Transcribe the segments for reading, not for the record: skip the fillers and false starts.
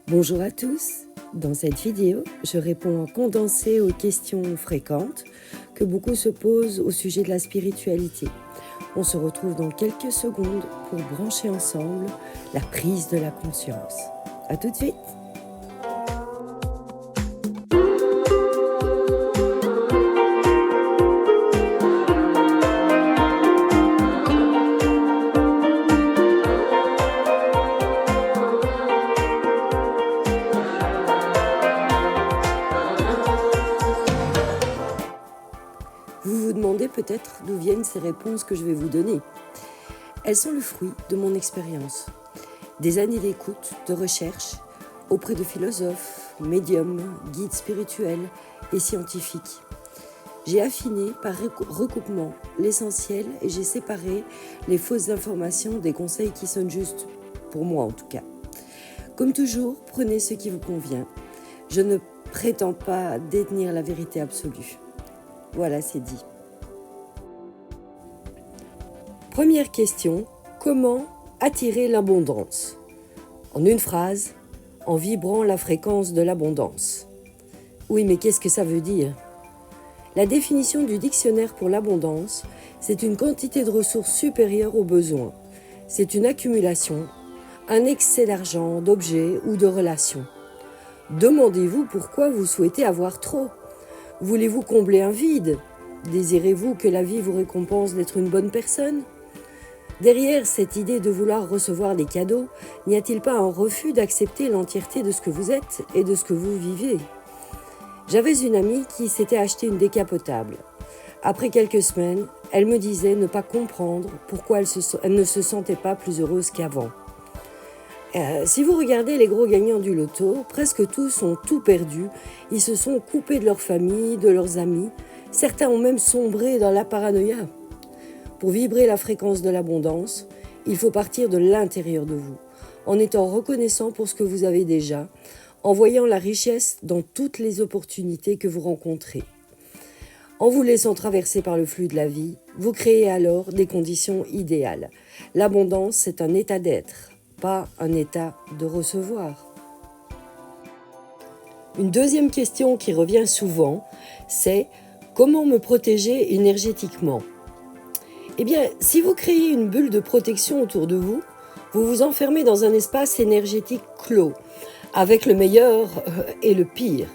Bonjour à tous. Dans cette vidéo, je réponds en condensé aux questions fréquentes que beaucoup se posent au sujet de la spiritualité. On se retrouve dans quelques secondes pour brancher ensemble la prise de la conscience. À tout de suite. Vous vous demandez peut-être d'où viennent ces réponses que je vais vous donner. Elles sont le fruit de mon expérience, des années d'écoute, de recherche auprès de philosophes, médiums, guides spirituels et scientifiques. J'ai affiné par recoupement l'essentiel et j'ai séparé les fausses informations des conseils qui sonnent justes, pour moi en tout cas. Comme toujours, prenez ce qui vous convient. Je ne prétends pas détenir la vérité absolue. Voilà, c'est dit. Première question, comment attirer l'abondance ? En une phrase, en vibrant la fréquence de l'abondance. Oui, mais qu'est-ce que ça veut dire ? La définition du dictionnaire pour l'abondance, c'est une quantité de ressources supérieure aux besoins. C'est une accumulation, un excès d'argent, d'objets ou de relations. Demandez-vous pourquoi vous souhaitez avoir trop. Voulez-vous combler un vide ? Désirez-vous que la vie vous récompense d'être une bonne personne ? Derrière cette idée de vouloir recevoir des cadeaux, n'y a-t-il pas un refus d'accepter l'entièreté de ce que vous êtes et de ce que vous vivez ? J'avais une amie qui s'était acheté une décapotable. Après quelques semaines, elle me disait ne pas comprendre pourquoi elle ne se sentait pas plus heureuse qu'avant. Si vous regardez les gros gagnants du loto, presque tous ont tout perdu. Ils se sont coupés de leur famille, de leurs amis. Certains ont même sombré dans la paranoïa. Pour vibrer la fréquence de l'abondance, il faut partir de l'intérieur de vous, en étant reconnaissant pour ce que vous avez déjà, en voyant la richesse dans toutes les opportunités que vous rencontrez. En vous laissant traverser par le flux de la vie, vous créez alors des conditions idéales. L'abondance, c'est un état d'être, pas un état de recevoir. Une deuxième question qui revient souvent, c'est comment me protéger énergétiquement ? Eh bien, si vous créez une bulle de protection autour de vous, vous vous enfermez dans un espace énergétique clos, avec le meilleur et le pire.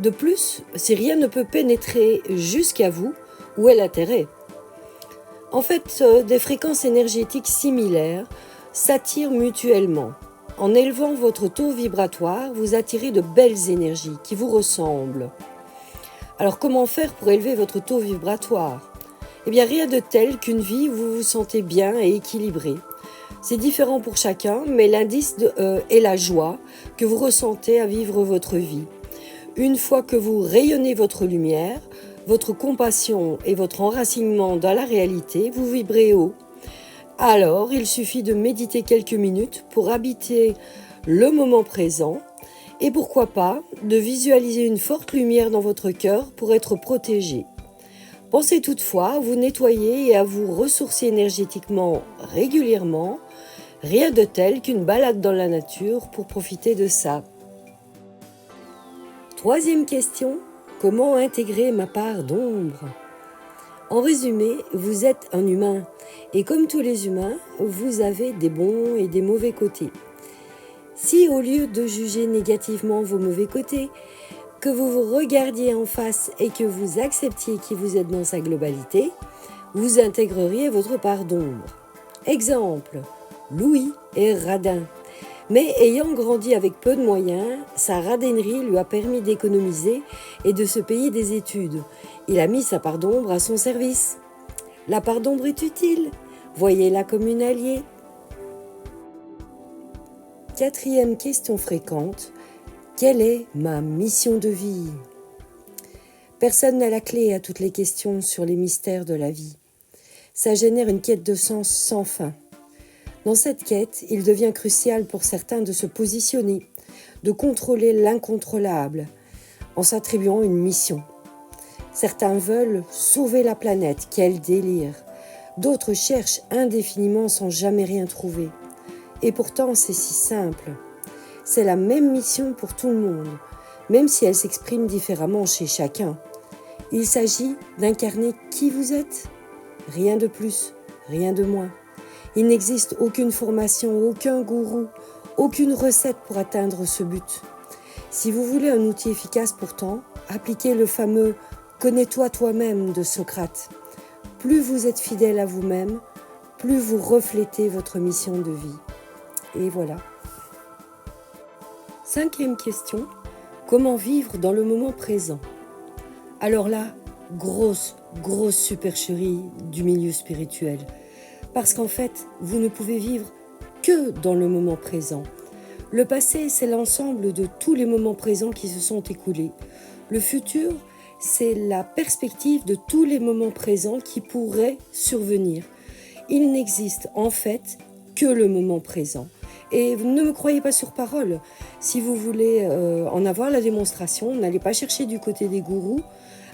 De plus, si rien ne peut pénétrer jusqu'à vous, où est l'intérêt ? En fait, des fréquences énergétiques similaires s'attirent mutuellement. En élevant votre taux vibratoire, vous attirez de belles énergies qui vous ressemblent. Alors comment faire pour élever votre taux vibratoire ? Eh bien, rien de tel qu'une vie où vous vous sentez bien et équilibré. C'est différent pour chacun, mais l'indice est la joie que vous ressentez à vivre votre vie. Une fois que vous rayonnez votre lumière, votre compassion et votre enracinement dans la réalité, vous vibrez haut. Alors, il suffit de méditer quelques minutes pour habiter le moment présent et pourquoi pas de visualiser une forte lumière dans votre cœur pour être protégé. Pensez toutefois à vous nettoyer et à vous ressourcer énergétiquement régulièrement, rien de tel qu'une balade dans la nature pour profiter de ça. Troisième question, comment intégrer ma part d'ombre ? En résumé, vous êtes un humain et comme tous les humains, vous avez des bons et des mauvais côtés. Si au lieu de juger négativement vos mauvais côtés, que vous vous regardiez en face et que vous acceptiez qui vous êtes dans sa globalité, vous intégreriez votre part d'ombre. Exemple, Louis est radin, mais ayant grandi avec peu de moyens, sa radainerie lui a permis d'économiser et de se payer des études. Il a mis sa part d'ombre à son service. La part d'ombre est utile, voyez-la comme une alliée. Quatrième question fréquente. Quelle est ma mission de vie ? Personne n'a la clé à toutes les questions sur les mystères de la vie. Ça génère une quête de sens sans fin. Dans cette quête, il devient crucial pour certains de se positionner, de contrôler l'incontrôlable, en s'attribuant une mission. Certains veulent sauver la planète, quel délire. D'autres cherchent indéfiniment sans jamais rien trouver. Et pourtant, c'est si simple. C'est la même mission pour tout le monde, même si elle s'exprime différemment chez chacun. Il s'agit d'incarner qui vous êtes. Rien de plus, rien de moins. Il n'existe aucune formation, aucun gourou, aucune recette pour atteindre ce but. Si vous voulez un outil efficace pourtant, appliquez le fameux « connais-toi toi-même » de Socrate. Plus vous êtes fidèle à vous-même, plus vous reflétez votre mission de vie. Et voilà. 5e question, comment vivre dans le moment présent? Alors là, grosse supercherie du milieu spirituel. Parce qu'en fait, vous ne pouvez vivre que dans le moment présent. Le passé, c'est l'ensemble de tous les moments présents qui se sont écoulés. Le futur, c'est la perspective de tous les moments présents qui pourraient survenir. Il n'existe en fait que le moment présent. Et ne me croyez pas sur parole. Si vous voulez en avoir la démonstration, n'allez pas chercher du côté des gourous,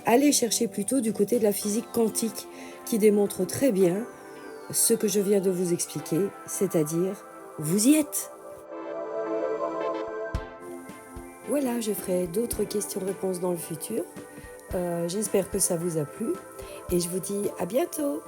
allez chercher plutôt du côté de la physique quantique qui démontre très bien ce que je viens de vous expliquer, c'est-à-dire vous y êtes. Voilà, je ferai d'autres questions-réponses dans le futur. J'espère que ça vous a plu et je vous dis à bientôt.